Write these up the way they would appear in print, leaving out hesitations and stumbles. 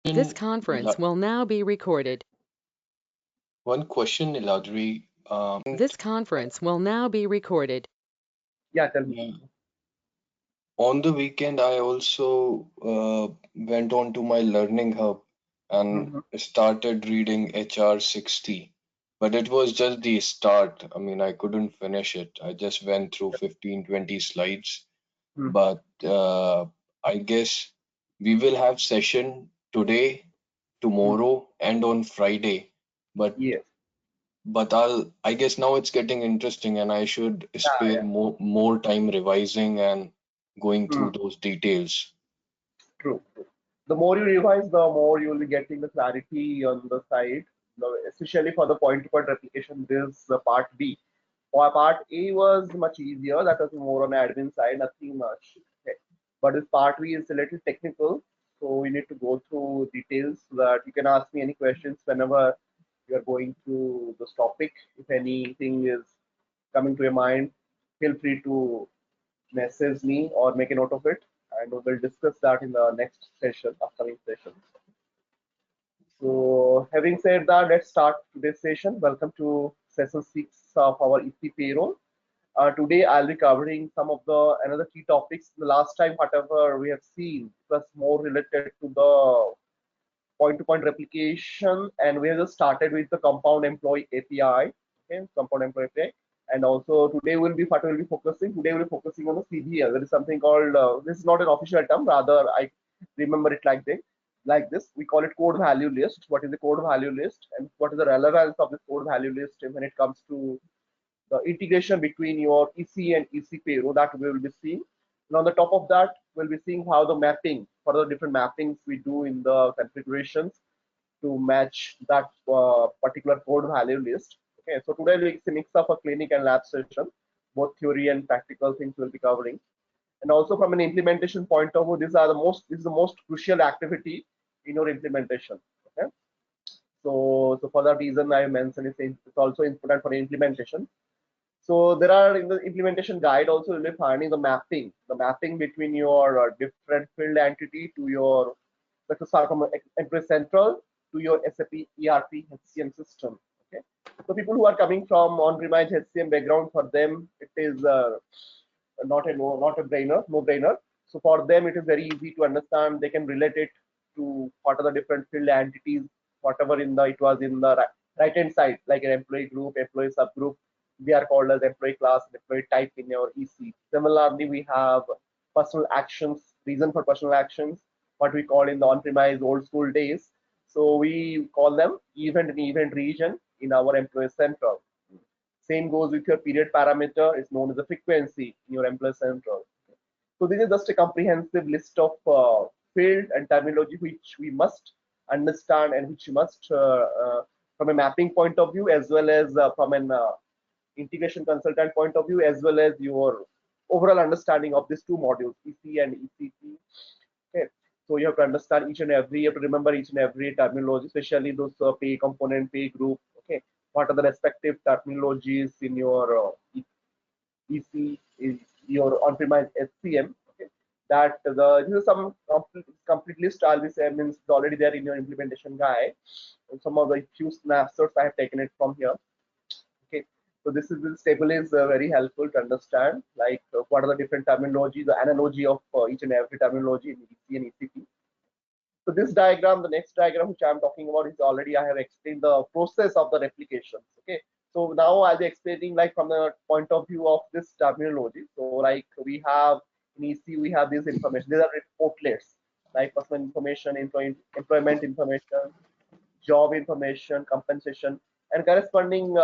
This conference will now be recorded. One question, Iladri. This conference will now be recorded. Yeah, tell me. Yeah, on the weekend, I also went on to my Learning Hub and Mhm. started reading HR 60. But it was just the start. I mean, I couldn't finish it. I just went through 15, 20 slides. Mhm. But I guess we will have session today, Mhm. tomorrow, and on Friday. But Yes. I guess now it's getting interesting and I should Yeah, spare yeah. more time revising and going through Mhm. those details. True. True. The more you revise, the more you will be getting the clarity on the side. Especially for the point-to-point replication, this part B. For part A was much easier. That was more on the admin side, nothing much. Okay. But this part B is a little technical, so we need to go through details so that you can ask me any questions whenever you are going through this topic. If anything is coming to your mind, feel free to message me or make a note of it, and we will discuss that in the next session, upcoming session. So, having said that, let's start today's session. Welcome to session 6 of our EP payroll. Today, I'll be covering some of the another key topics. The last time, whatever we have seen, was more related to the point-to-point replication, and we have just started with the compound employee API. Okay, compound employee API. And also today will be what will be focusing. Today we'll be focusing on the CVL. There is something called this is not an official term. Rather, I remember it like this. We call it code value list. What is the code value list, and what is the relevance of this code value list when it comes to the integration between your EC and EC payroll that we will be seeing. And on the top of that, we'll be seeing how the mapping, for the different mappings we do in the configurations to match that particular code value list. Okay, so today it's a mix of a clinic and lab session, both theory and practical things we'll be covering. And also from an implementation point of view, this is the most crucial activity in your implementation. Okay, so for that reason I mentioned it's also important for implementation. So there are in the implementation guide also you'll be finding the mapping between your different field entity to your, let's start from Employee Central to your SAP ERP HCM system. Okay, so people who are coming from on-premise HCM background, for them it is not a brainer, no brainer. So for them it is very easy to understand. They can relate it to what are the different field entities, whatever in the it was in the right hand side, like an employee group, employee subgroup. They are called as employee class, employee type in your EC. Similarly, we have personal actions, reason for personal actions, what we call in the on-premise old school days. So we call them event and event region in our employee central. Same goes with your period parameter. It's known as the frequency in your employee central. So this is just a comprehensive list of field and terminology which we must understand and which you must, from a mapping point of view, as well as from an integration consultant point of view, as well as your overall understanding of these two modules, EC and ECP. Okay, so you have to understand each and every, you have to remember each and every terminology, especially those pay component, pay group. Okay, what are the respective terminologies in your EC, is your on-premise HCM. Okay, that this is some complete list. I'll be saying means it's already there in your implementation guide. And some of the few snapshots I have taken it from here. Okay, so this table is very helpful to understand like what are the different terminology, the analogy of each and every terminology in EC and ECP. So this diagram, the next diagram which I'm talking about is already I have explained the process of the replications. Okay, so now I'll be explaining like from the point of view of this terminology. So like we have in EC we have this information. These are reportlets like personal information, employment information, job information, compensation, and corresponding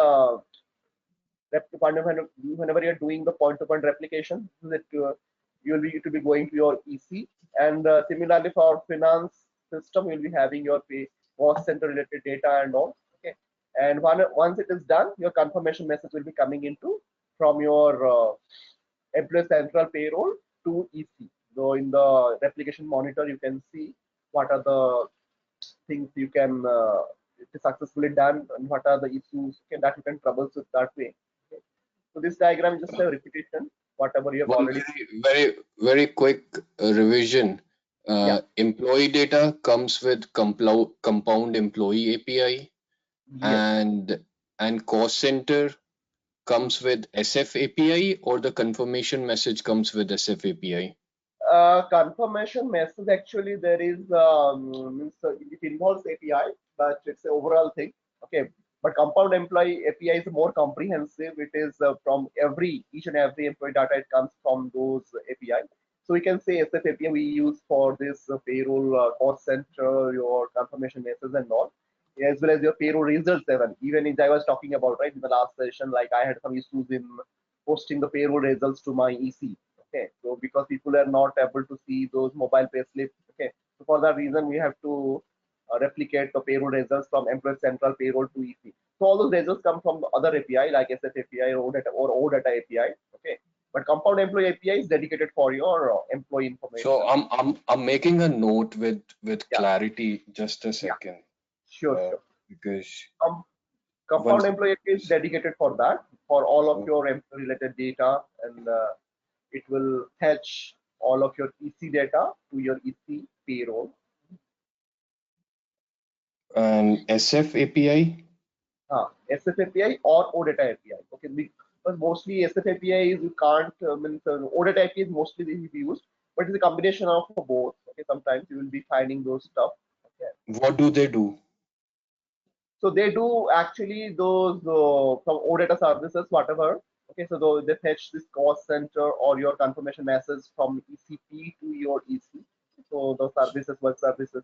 whenever you're doing the point-to-point replication, that you'll be to be going to your EC, and similarly for finance system, you'll be having your pay cost center related data and all. Okay, and once it is done, your confirmation message will be coming into from your employee central payroll to EC. So in the replication monitor, you can see what are the things you can it is successfully done and what are the issues that you can troubleshoot that way. Okay. So this diagram is just a repetition, whatever you have One already. very quick revision. Yeah. Employee data comes with compound employee API, Yes. and cost center comes with SF API, or the confirmation message comes with SF API. Confirmation message, actually there is means it involves API, but it's an overall thing. Okay, but compound employee API is more comprehensive. It is from each and every employee data. It comes from those API. So we can say SF API we use for this payroll, cost center, your confirmation message and all, as well as your payroll results. Even as I was talking about right in the last session, like I had some issues in posting the payroll results to my EC. Okay, so because people are not able to see those mobile pay slips. Okay, so for that reason we have to replicate the payroll results from employee central payroll to EC. So all those results come from the other API like SF API or OData API. Okay, but compound employee API is dedicated for your employee So information. I'm making a note with Yeah, clarity. Just a yeah, second, sure, uh, sure. because Com- Compound once. employee API is dedicated for that, for all of your employee related data, and it will fetch all of your EC data to your EC payroll. And SF API. SF API or OData API. Okay, because mostly SF API is you can't means OData API is mostly used, but it's a combination of both. Okay, sometimes you will be finding those stuff. Okay, What do they do? so they do actually those some OData services, whatever. Okay, so they fetch this cost center or your confirmation message from ECP to your EC. So the services, work services.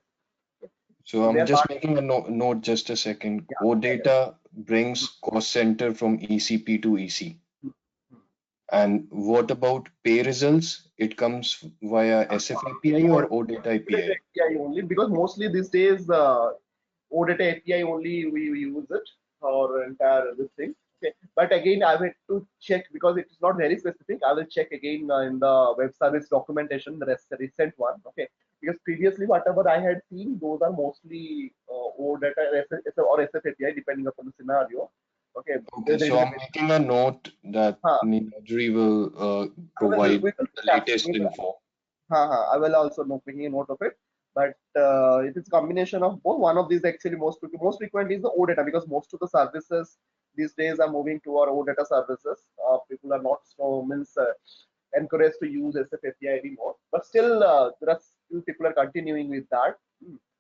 Okay. So So they I'm are just part. making a note. Just a second. Yeah, yeah, OData brings cost center from ECP to EC. yeah. And what about pay results? It comes via SF API or OData OData API? API only, because mostly these days OData API only we use it for entire this thing. Okay, but again I will to check because it is not very specific. I will check again in the web service documentation, the recent one. Okay, because previously whatever I had seen, those are mostly OData or SF API depending upon the scenario. Okay, Okay, there so is a I'm making a note that huh, Neeraj will we provide will the yeah, latest info. I will also making a note of it. But it is combination of both. One of these actually most frequently is the OData, because most of the services these days are moving to our OData services. People are not so means encouraged to use SF API anymore. But still, there are still people are continuing with that.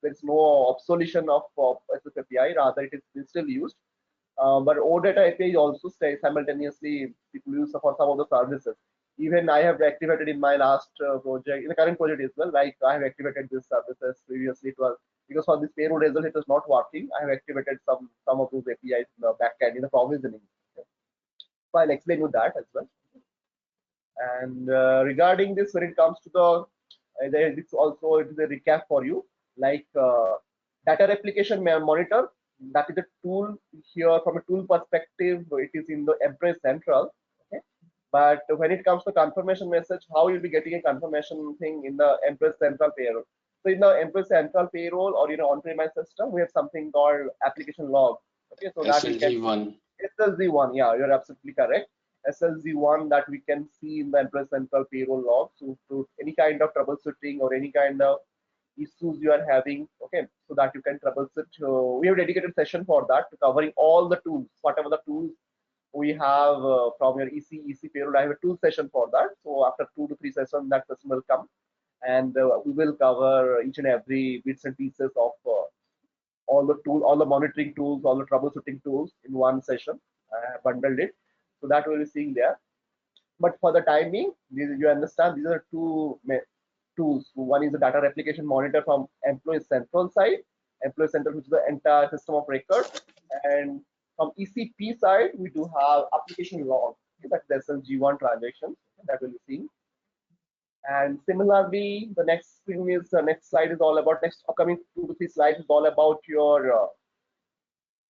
There is no obsolescence of SF API. Rather, it is still used. But OData API also stays simultaneously people use for some of the services. Even I have activated in my last project, in the current project as well, like I have activated these services previously. It was because for this payroll result it was not working. I have activated some of those APIs in the backend in the provisioning. So I'll explain you that as well. And regarding this, when it comes to it's also it is a recap for you, like data replication monitor. That is a tool here from a tool perspective. It is in the Empress Central. Okay, but when it comes to confirmation message, how you'll be getting a confirmation thing in the Empress Central payroll. So in the Empress Central payroll or on-premise system, we have something called application log. Okay, so that we can SLG1. SLZ1, yeah, you're absolutely correct. SLZ1 that we can see in the Empress Central payroll log. So to any kind of troubleshooting or any kind of issues you are having, okay, so that you can troubleshoot. We have a dedicated session for that, covering all the tools, whatever the tools we have from your EC payroll. I have a tool session for that. So after 2 to 3 sessions, that session will come, and we will cover each and every bits and pieces of all the monitoring tools, all the troubleshooting tools in one session. I have bundled it, so that we'll be seeing there. But for the time being, you understand these are two tools. One is the data replication monitor from Employee Central side, Employee Central, which is the entire system of record, and from ECP side, we do have application log. Okay, that's the SLG1 transactions that we'll be seeing. And similarly, the next thing is the next slide is all about next upcoming 2 to 3 slides is all about your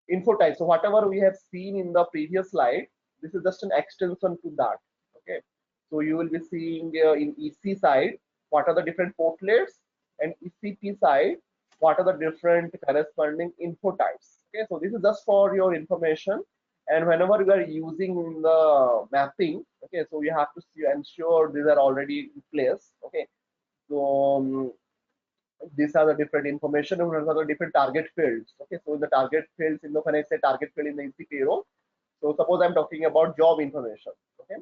info type. So whatever we have seen in the previous slide, this is just an extension to that. Okay. So you will be seeing in EC side, what are the different portlets, and ECP side, what are the different corresponding info types. Okay. So this is just for your information. And whenever you are using the mapping, okay, so you have to ensure these are already in place. Okay. So These are the different information and these are the different target fields. Okay, so in the target fields, when I say target field in the EC payroll, so suppose I'm talking about job information. Okay,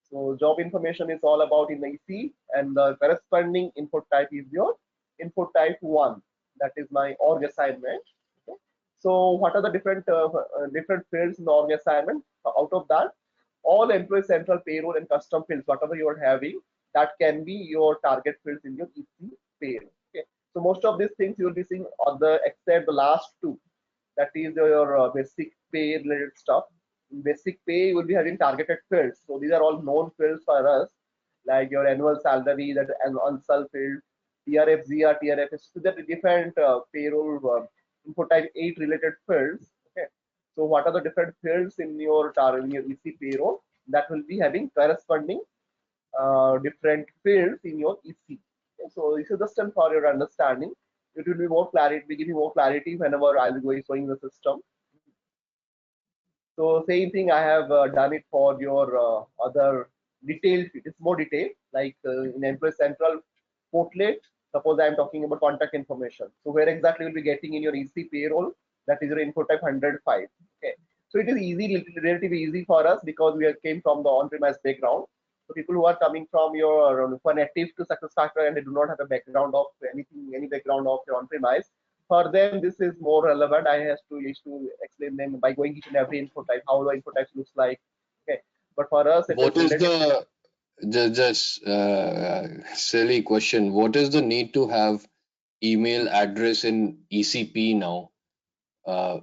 so job information is all about in the EC, and the corresponding input type is your input type 1. That is my org assignment. Okay. So what are the different fields in the org assignment? So out of that, all employee central payroll and custom fields, whatever you are having, that can be your target fields in your EC payroll. Okay. So most of these things you will be seeing on the except the last two, that is your basic pay related stuff. In basic pay, you will be having targeted fields. So these are all known fields for us, like your annual salary, that an unsell field, TRFZR, TRFS. So that different payroll input type 8 related fields. Okay. So what are the different fields in your EC payroll that will be having corresponding different fields in your EC. Okay, so this is just for your understanding. It will be more clarity, be giving more clarity whenever I'll be showing the system. So same thing I have done it for your other detailed. It's more detailed, like in Employee Central Portlet. Suppose I am talking about contact information. So where exactly you'll be getting in your EC payroll, that is your input type 105. Okay. So it is easy, relatively easy for us because we came from the on-premise background. So people who are coming from your for native to SuccessFactors and they do not have a background of anything, any background of your on-premise, for them this is more relevant. I have to used to explain them by going each and every input type, how the input types looks like. Okay, but for us it is What is relatively. the just silly question? What is the need to have email address in ECP now? Uh,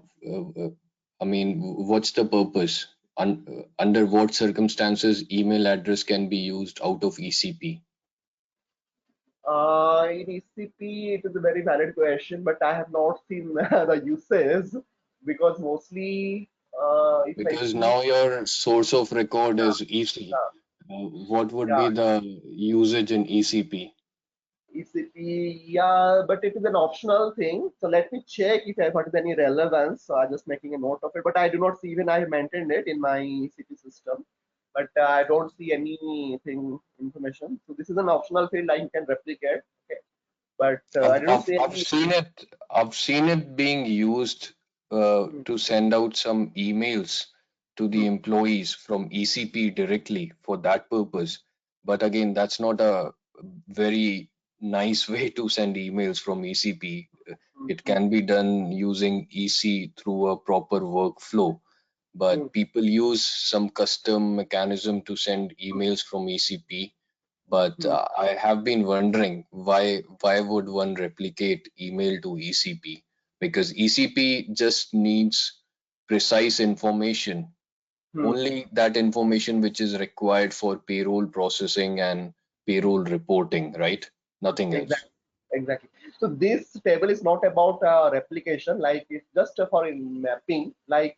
I mean, what's the purpose? Under what circumstances email address can be used out of ECP? In ECP, it is a very valid question, but I have not seen the uses because mostly, if I Because see, now your source of record is EC. yeah, What would yeah, be the usage in ECP? ECP, yeah, but it is an optional thing. So let me check if I what is any relevance. So I'm just making a note of it, but I do not see even I have maintained it in my ECP system, but I don't see anything information. So this is an optional field I can replicate. Okay, but I I've, do not I've, see I've any. seen it. I've seen it being used Hmm, to send out some emails to the hmm, employees from ECP directly for that purpose. But again, that's not a very nice way to send emails from ECP. hmm, It hmm, can be done using EC through a proper workflow, hmm, but people use some custom mechanism to send emails from ECP. But hmm. I have been wondering why would one replicate email to ECP? Because ECP just needs precise information, Hmm. only that information which is required for payroll processing and payroll reporting, right? Nothing else. Exactly, exactly. So this table is not about replication, like it's just for in mapping. Like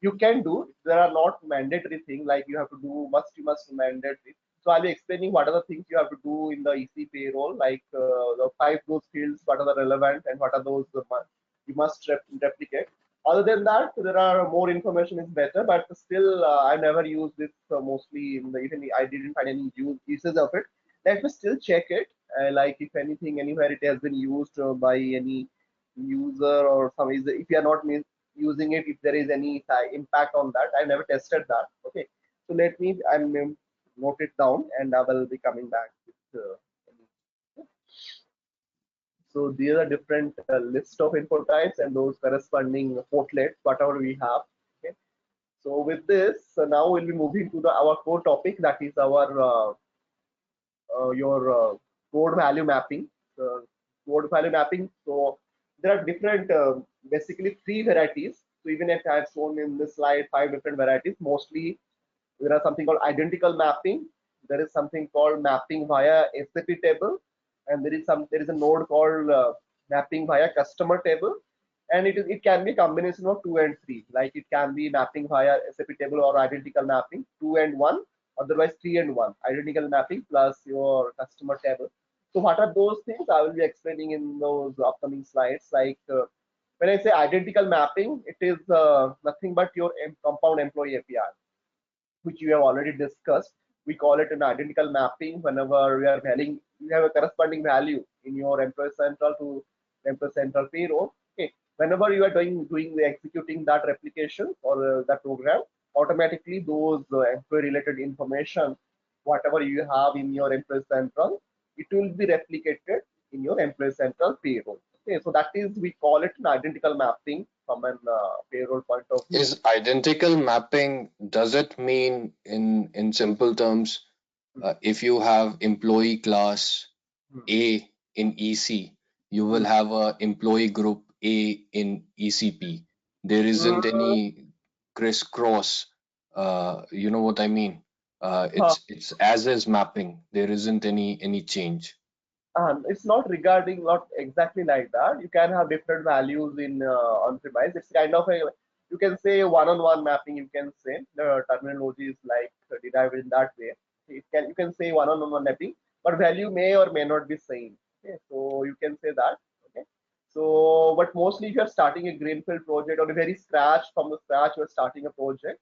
you can do. There are not mandatory thing like you have to do you must mandatory. So I'll be explaining what are the things you have to do in the EC payroll, like the five those fields, what are the relevant and what are those you must replicate. Other than that, there are more information is better, but still I never use this mostly in the even I didn't find any uses of it. Let me still check it like if anything anywhere it has been used by any user or some is if you are not using it, if there is any impact on that. I never tested that. Okay, so let me note it down and I will be coming back with so these are different list of input types and those corresponding portlets whatever we have. Okay, so with this now we'll be moving to the our core topic, that is our your code value mapping. Uh, Code value mapping. So there are different, basically three varieties. So even if I have shown in this slide five different varieties, mostly there are something called identical mapping. There is something called mapping via SAP table, and there is a node called mapping via customer table, and it can be a combination of two and three. Like it can be mapping via SAP table or identical mapping two and one, otherwise three and one. Identical mapping plus your customer table. So what are those things? I will be explaining in those upcoming slides. Like when I say identical mapping, it is nothing but your compound employee API, which you have already discussed. we call it an identical mapping. Whenever we are valuing, you have a corresponding value in your employee central to employee central payroll. Okay, whenever you are doing the executing that replication or that program, automatically those employee related information, whatever you have in your employee central, it will be replicated in your employee central payroll. Okay, so that is, we call it an identical mapping from an payroll point of view. Is identical mapping, does it mean in simple terms, if you have employee class Hmm. A in EC, you will Hmm. have a employee group A in ECP. There isn't Hmm. any crisscross. You know what I mean? Huh. It's as is mapping. There isn't any change. It's not regarding not exactly like that. You can have different values in on-premise. It's kind of a, you can say one-on-one mapping. You can say the terminology is like derived in that way. You can say one-on-one mapping, but value may or may not be same. Okay, so you can say that. Okay, so but mostly if you are starting a greenfield project or a very scratch from the scratch, you are starting a project,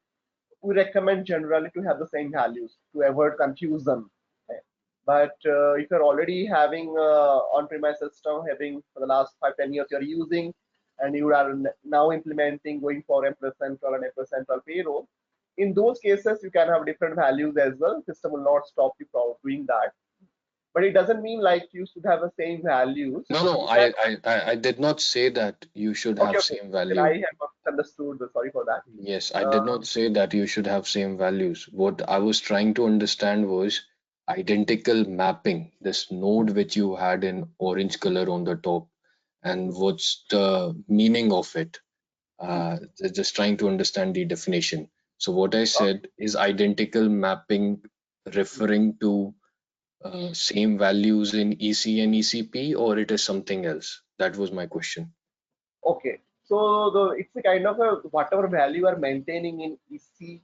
we recommend generally to have the same values to avoid confusion. Okay. But if you're already having on-premise system, having for the last 5-10 years you're using, and you are now implementing, going for employee central and employee central payroll, in those cases you can have different values as well. System will not stop you from doing that. But it doesn't mean like you should have the same values. No, no, You can. I did not say that you should Okay, have okay. same Then I value. have understood. Sorry for that. Yes, I did Uh, not say that you should have same values. What I was trying to understand was identical mapping, this node which you had in orange color on the top, and what's the meaning of it? Just trying to understand the definition. So what I said is identical mapping referring to same values in EC and ECP, or it is something else? That was my question. Okay, so it's a kind of a whatever value you are maintaining in EC,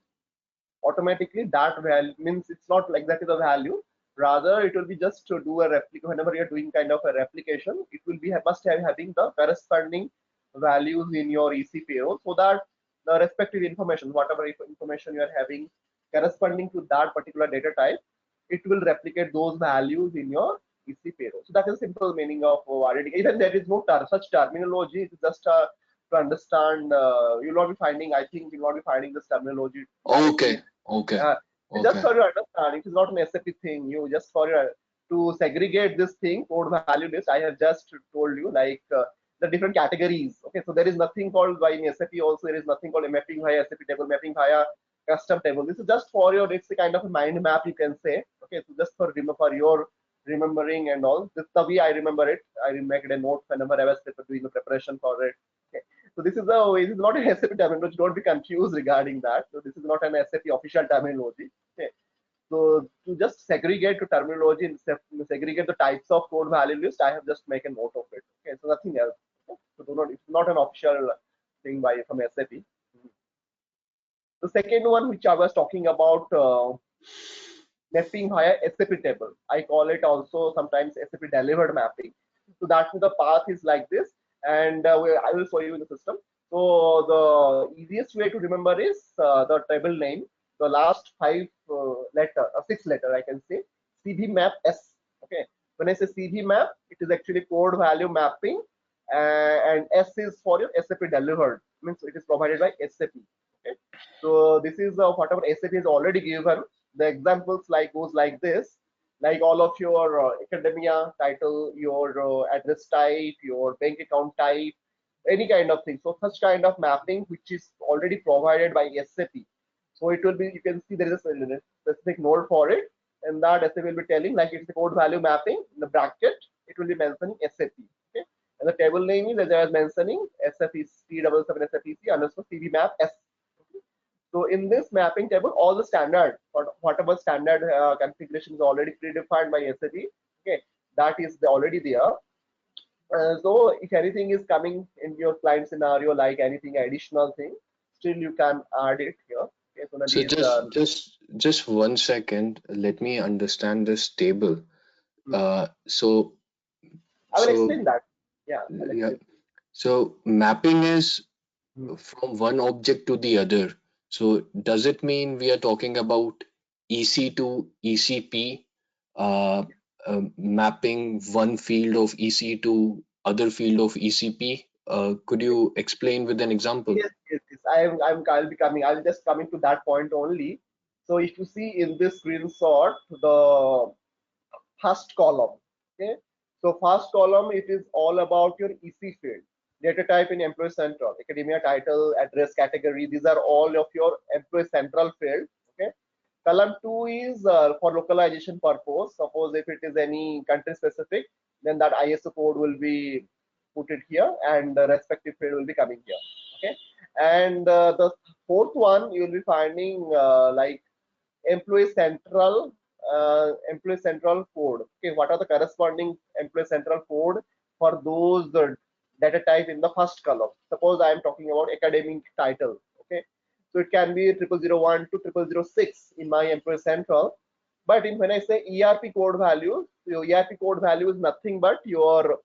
automatically that value means it's not like that is the value. Rather, it will be just to do a replica. Whenever you're doing kind of a replication, it will be must have having the corresponding values in your EC payroll, so that the respective information, whatever information you are having corresponding to that particular data type, it will replicate those values in your EC payroll. So that is simple meaning of validity. Even there is no such terminology. It's just to understand. You'll not be finding. I think you'll not be finding this terminology directly. Okay, okay, Uh, just okay. for your understanding, it is not an SAP thing. You just for your to segregate this thing code value list. I have just told you like the different categories. Okay, so there is nothing called by in SAP. Also, there is nothing called a mapping via SAP table, mapping via custom table. This is just for your, it's a kind of a mind map, you can say. Okay, so just for your remembering and all. This is the way I remember it. I make it a note whenever I was doing the preparation for it. Okay. So this is the way. This is not an SAP terminology. Don't be confused regarding that. So this is not an SAP official terminology. Okay. So to just segregate to terminology and segregate the types of code value list, I have just make a note of it. Okay. So nothing else. Okay? So do not. It's not an official thing by from SAP. The second one, which I was talking about, mapping via SAP table. I call it also sometimes SAP delivered mapping. So that the path is like this, and I will show you in the system. So the easiest way to remember is the table name, the last six letter I can say, CB map S. Okay. When I say CB map, it is actually code value mapping, and S is for your SAP delivered. Means it is provided by SAP. Okay. So this is whatever SAP is already given. The examples like goes like this, like all of your academia title, your address type, your bank account type, any kind of thing. So such kind of mapping which is already provided by SAP. So it will be, you can see there is a specific node for it, and that SAP will be telling like it's a code value mapping in the bracket. It will be mentioning SAP. Okay, and the table name is, as I was mentioning, SAP C77 SAPC underscore CV map S. So in this mapping table, all the standard, or whatever standard configuration is already predefined by SAP, okay, that is already there. So if anything is coming in your client scenario, like anything additional thing, still you can add it here. Okay, so that So is, just 1 second. Let me understand this table. So I will so explain that. Yeah, I'll yeah. explain. So mapping is Hmm. from one object to the other. So does it mean we are talking about EC to ECP, mapping one field of EC to other field of ECP. Could you explain with an example? Yes, yes, yes. I'll be coming. I'll just coming to that point only. So if you see in this screenshot, the first column, okay. So first column, it is all about your EC field, data type in Employee Central, academia title, address, category. These are all of your Employee Central field, okay. Column two is for localization purpose. Suppose if it is any country specific, then that ISO code will be put it here, and the respective field will be coming here, okay. And the fourth one you will be finding like employee central code. Okay, what are the corresponding employee central code for those data type in the first column? Suppose I am talking about academic title. Okay, so it can be 0001 to 0006 in my employee central. But when I say ERP code value, your ERP code value is nothing but your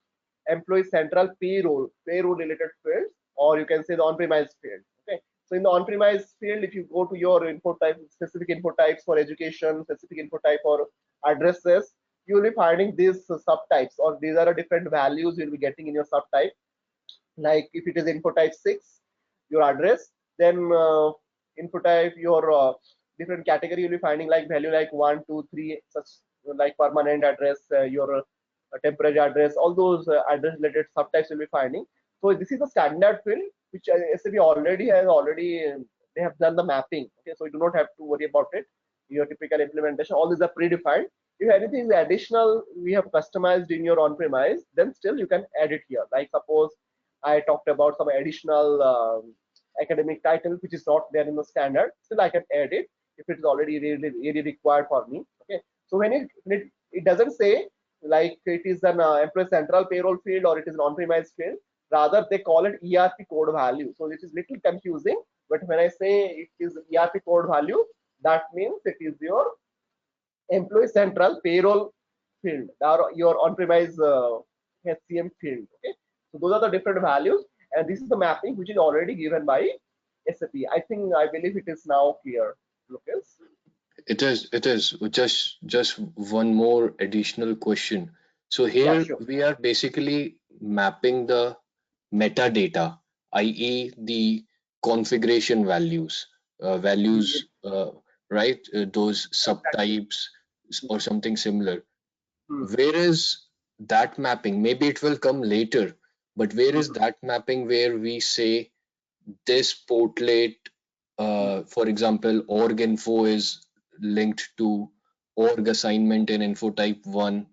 employee central payroll related fields, or you can say the on-premise field. Okay, so in the on-premise field, if you go to your input type, specific input types for education, specific input type for addresses, you will be finding these subtypes, or these are different values you'll be getting in your subtype. Like if it is input type 6, your address, then input type your different category you'll be finding like value like 1, 2, 3, such like permanent address, your temporary address, all those address related subtypes you'll be finding. So this is a standard field which SAP already they have done the mapping. Okay, so you do not have to worry about it. Your typical implementation, all these are predefined. If anything is additional we have customized in your on-premise, then still you can add it here. Like suppose I talked about some additional academic title which is not there in the standard. Still, I can add it if it is already really required for me. Okay. So it doesn't say like it is an employee central payroll field or it is an on-premise field. Rather, they call it ERP code value. So it is little confusing. But when I say it is ERP code value, that means it is your employee central payroll field or your on-premise HCM field. Okay, so those are the different values, and this is the mapping which is already given by SAP. I believe it is now clear, Lucas. It is. It is. Just one more additional question. So Yeah, here sure. we are basically mapping the metadata, i.e., the configuration values, Yes, right? Those exactly. subtypes or something similar. Hmm. Where is that mapping? Maybe it will come later, but where is Hmm. that mapping where we say this portlet, Hmm. for example, org info is linked to org assignment in info type 1, Hmm.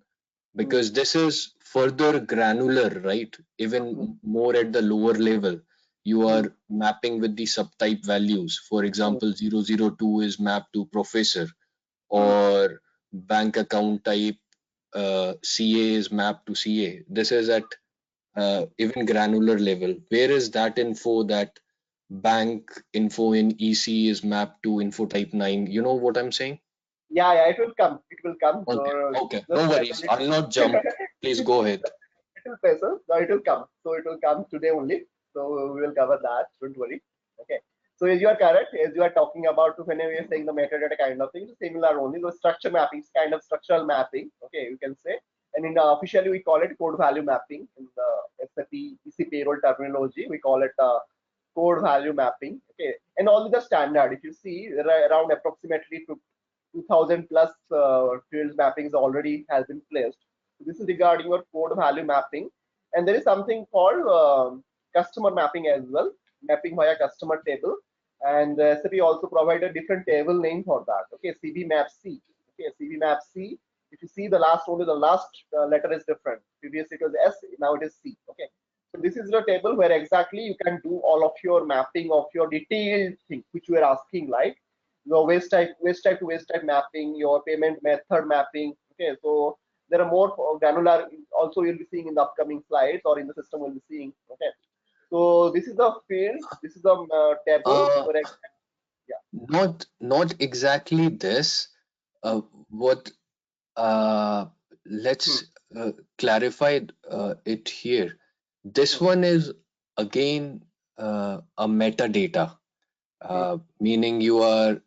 because this is further granular, right? Hmm. Even more at the lower level, you Hmm. are mapping with the subtype values. For Hmm. example, 002 is mapped to professor, Hmm. or bank account type CA is mapped to CA. This is at even granular level. Where is that info that bank info in EC is mapped to info type 9? You know what I'm saying? Yeah, yeah, it will come. It will come. Okay, So okay. just No wait a worries. little. I'll not jump. Please go ahead. Little pesos. No, it will come. So it will come today only. So we will cover that. Don't worry. Okay. So as you are correct, as you are talking about whenever you're saying the metadata kind of thing, similar only the structure mapping, kind of structural mapping. Okay, you can say. And in officially we call it code value mapping in the SAP EC payroll terminology. We call it code value mapping. Okay, and all the standard. If you see, there are around approximately 2000 plus field mappings already has been placed. So this is regarding your code value mapping, and there is something called customer mapping as well, mapping via customer table, and SAP also provided different table name for that. Okay, CB map C. Okay, CB map C. If you see the last only the last letter is different. Previously it was S, now it is C. Okay, so this is the table where exactly you can do all of your mapping of your detailed thing which you are asking, like your waste type to waste type mapping, your payment method mapping. Okay, so there are more granular also you'll be seeing in the upcoming slides, or in the system we'll be seeing. Okay, so this is the field, this is the table Uh, where yeah. not exactly this. What Hmm. let's clarify it here. This one is again a metadata, Hmm. meaning you are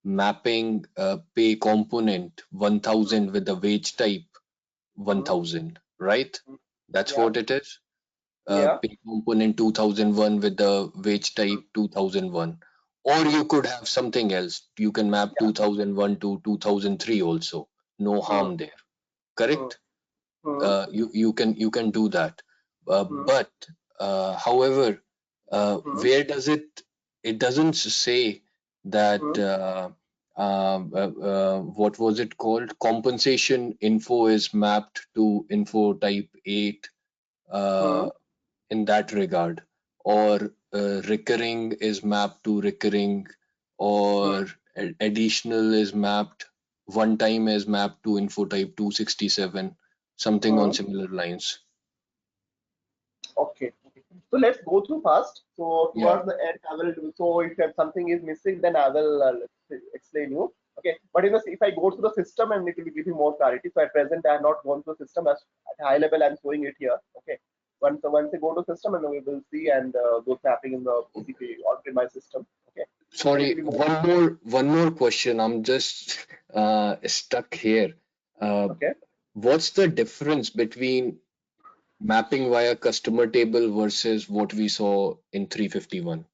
mapping pay component 1000 with the wage type Hmm. 1000, right? That's Yeah. what it is. Yeah. Pay component 2001 with the wage type 2001. Or you could have something else. You can map Yeah. 2001 to 2003 also. No Hmm. harm there. Hmm. Correct? Hmm. You can do that. Hmm. But however, Hmm. where does it doesn't say that Hmm. what was it called? Compensation info is mapped to info type 8 Hmm. in that regard, or recurring is mapped to recurring, Hmm. or additional is mapped, one time is mapped to info type 267, something on Hmm. similar lines. Okay. Okay. So let's go through first. So Yeah. towards the end, I will do. So if something is missing, then I will explain you. Okay. But if I go to the system, and it will give you more clarity. So at present, I have not gone to the system. As at high level, I'm showing it here. Okay. Once I go to system, and then we will see and those mapping in the ECP on-premise system. Okay. Then it will Sorry, be more. one more question. I'm just stuck here. Okay. What's the difference between mapping via customer table versus what we saw in 351?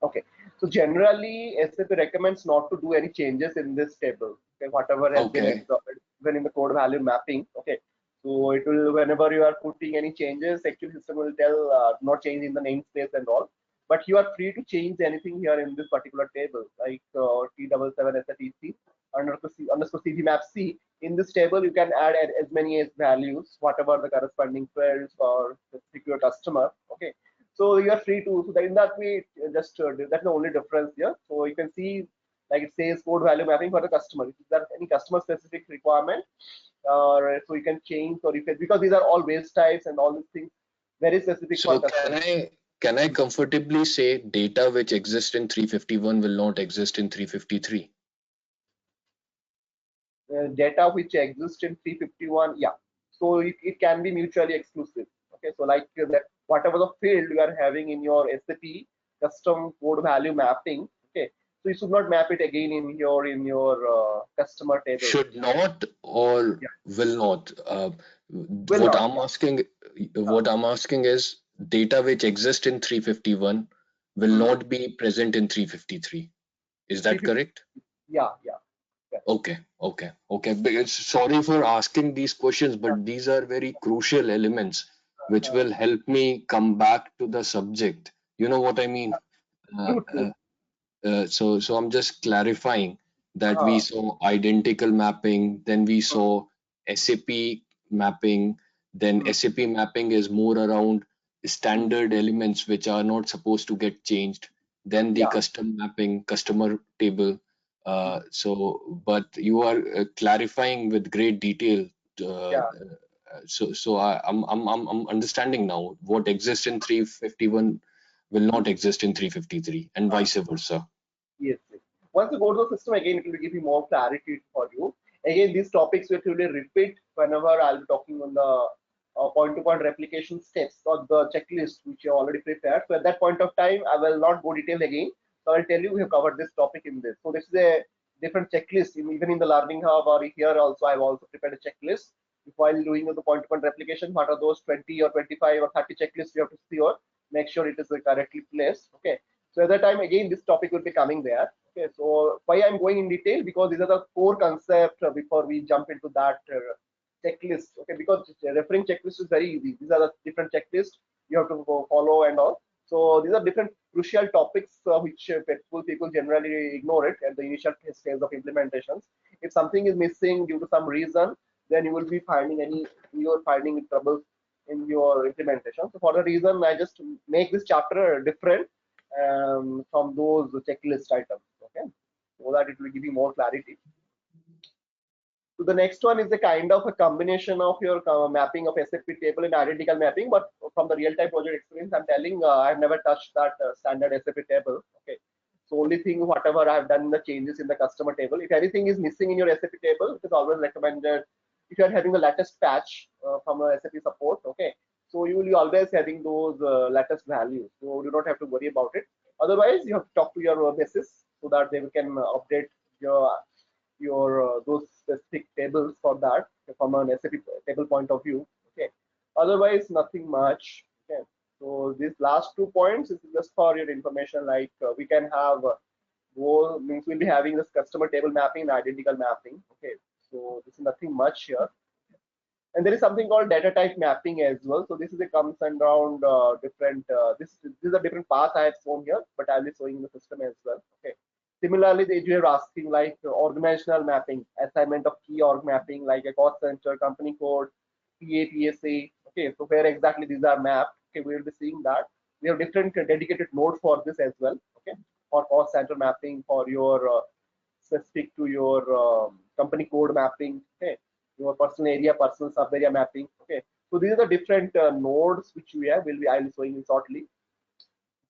Okay. So generally, SAP recommends not to do any changes in this table. Okay, whatever has been Okay. absorbed when in the code value mapping. Okay. So it will, whenever you are putting any changes, actually system will tell not change in the namespace and all. But you are free to change anything here in this particular table, like T77 SATC underscore CV map C. In this table, you can add as many as values, whatever the corresponding fields for the particular customer. Okay, so you are free to, so that in that way just that's the only difference here. So you can see, like it says code value mapping for the customer. Is there any customer specific requirement, so you can change, or you can, because these are all base types and all these things very specific for So customer. can I comfortably say data which exists in 351 will not exist in 353? Data which exists in 351, yeah, so it can be mutually exclusive. Okay, so like that whatever the field you are having in your SAP custom code value mapping. Okay, so you should not map it again in your customer table. Should not or Yeah, will not? will What not, I'm yeah. asking, uh, what I'm asking is data which exists in 351 will hmm, not be present in 353. Is that 350, correct? yeah, yeah, yeah. Okay. Sorry for asking these questions, uh, but these are very crucial elements which uh, will help me come back to the subject. You know what I mean? Uh, True, true. uh, so I'm just clarifying that we uh, saw identical mapping, then we saw SAP mapping, then hmm, SAP mapping is more around hmm, standard elements which are not supposed to get changed, then the yeah, custom mapping, customer table. hmm, But you are clarifying with great detail. yeah. I'm understanding now what exists in 351 will Hmm. not exist in 353 and uh, vice versa. Yes, yes. Once you go to the system again, it will give you more clarity for you. Again, these topics will really repeat whenever I'll be talking on the point-to-point replication steps or the checklist which you already prepared. So at that point of time, I will not go detailed again. So I'll tell you we have covered this topic in this. So this is a different checklist. Even in the Learning Hub or here also, I've also prepared a checklist. While doing the point-to-point replication, what are those 20 or 25 or 30 checklists you have to see or make sure it is correctly placed. Okay. So at that time, again, this topic will be coming there. Okay, so why I'm going in detail, because these are the core concept before we jump into that checklist. Okay, because referring checklist is very easy. These are the different checklists you have to follow and all. So these are different crucial topics which people generally ignore it at the initial stage of implementations. If something is missing due to some reason, then you will be finding troubles in your implementation. So for the reason, I just make this chapter different from those checklist items. Okay, so that it will give you more clarity. So the next one is a kind of a combination of your mapping of SAP table and identical mapping, but from the real-time project experience, I'm telling I've never touched that standard SAP table. Okay, so only thing whatever I've done the changes in the customer table. If anything is missing in your SAP table, it is always recommended if you are having the latest patch from a SAP support. Okay, so you will be always having those latest values, so you don't have to worry about it. Otherwise, you have to talk to your basis so that they can update your those specific tables for that from an SAP table point of view. Okay. Otherwise, nothing much. Okay. So these last 2 points is just for your information. Like we can have goal means we'll be having this customer table mapping and identical mapping. Okay. So this is nothing much here. And there is something called data type mapping as well. So this is a comes around different. This is a different path I have shown here, but I'll be showing in the system as well. Okay. Similarly, you are asking like organizational mapping, assignment of key org mapping, like a cost center, company code, PA, PSA. Okay, so where exactly these are mapped. Okay, we will be seeing that. We have different dedicated nodes for this as well. Okay, for cost center mapping, for your specific to your company code mapping. Okay, your personal area, personal sub area mapping. Okay, so these are the different nodes which we have. I'll be showing you shortly.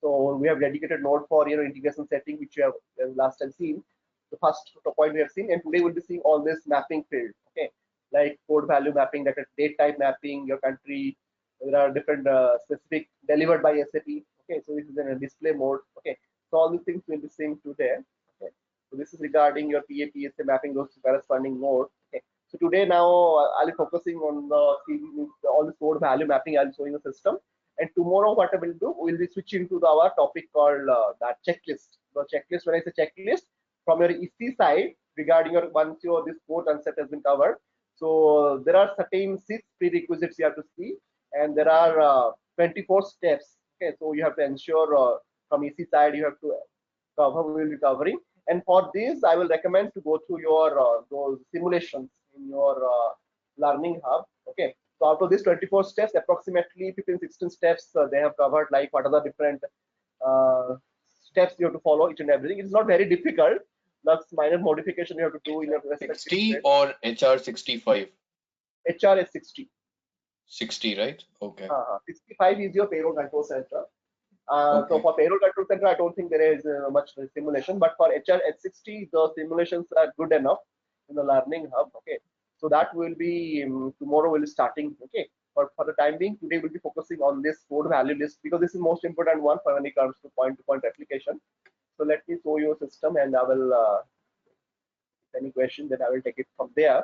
So we have dedicated node for integration setting, which we have last time seen. The first point we have seen, and today we'll be seeing all this mapping field. Okay, like code value mapping, that is date type mapping, your country. There are different specific delivered by SAP. Okay, so this is in a display mode. Okay, so all these things we'll be seeing today. Okay, so this is regarding your PA, PSA mapping those corresponding nodes. Okay, so today now I'll be focusing on all this code value mapping. I'll be showing the system. And tomorrow, what I will do, we'll be switching to our topic called that checklist. The checklist, when I say checklist, from your EC side regarding your once your this core concept has been covered. So there are certain 6 prerequisites you have to see, and there are 24 steps. Okay, so you have to ensure from EC side you have to cover. We will be covering, and for this, I will recommend to go through your those simulations in your learning hub. Okay, so out of these 24 steps, approximately 15, 16 steps they have covered, like what are the different uh, steps you have to follow each and everything. It's not very difficult. That's minor modification you have to do in your respective 60 steps. or HR 65? HR is 60. 60, right? Okay. 65 is your payroll control center. So Okay. for payroll control center, I don't think there is much simulation, but for HR H60, the simulations are good enough in the learning hub. Okay, so that will be tomorrow. Will be starting. Okay, but for the time being, today we'll be focusing on this code value list because this is most important one for when it comes to point-to-point application. So let me show you a system, and I will. If any question, then I will take it from there.